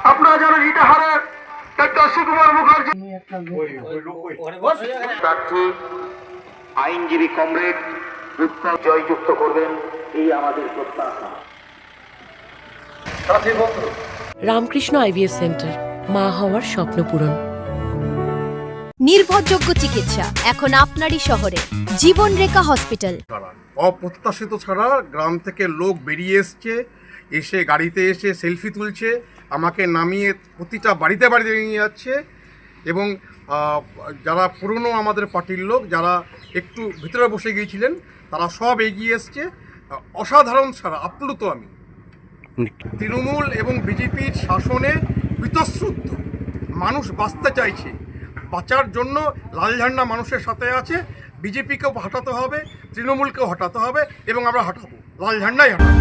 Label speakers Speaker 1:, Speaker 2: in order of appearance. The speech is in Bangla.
Speaker 1: আপনারা জানেন ইটাহারের ডক্টর সুকুমার মুখার্জি প্রার্থী আইনজীবী কমরেড উৎপল জয়যুক্ত করবেন, এই আমাদের প্রত্যাশা।
Speaker 2: রামকৃষ্ণ আইভিএফ সেন্টার, মা হওয়ার স্বপ্ন পূরণ।
Speaker 3: নির্ভরযোগ্য চিকিৎসা এখন আপনারই শহরে, জীবনরেখা হসপিটাল।
Speaker 4: অপ্রত্যাশিত ছাড়া গ্রাম থেকে লোক বেরিয়ে এসে গাড়িতে এসে সেলফি তুলছে, আমাকে নামিয়ে প্রতিটা বাড়িতে বাড়িতে নিয়ে যাচ্ছে। এবং যারা পুরনো আমাদের পার্টির লোক যারা একটু ভিতরে বসে গিয়েছিলেন তারা সব এগিয়ে এসছে। অসাধারণ ছাড়া আপ্লুত আমি। তৃণমূল এবং বিজেপির শাসনে বীতশ্রদ্ধ, মানুষ বাঁচতে চাইছে, বাঁচার জন্য লাল ঝান্ডা মানুষের সাথে আছে। বিজেপিকেও হটাতে হবে, তৃণমূলকেও হটাতে হবে এবং আমরা হটাবো, লাল ঝান্ডাই হটাবো।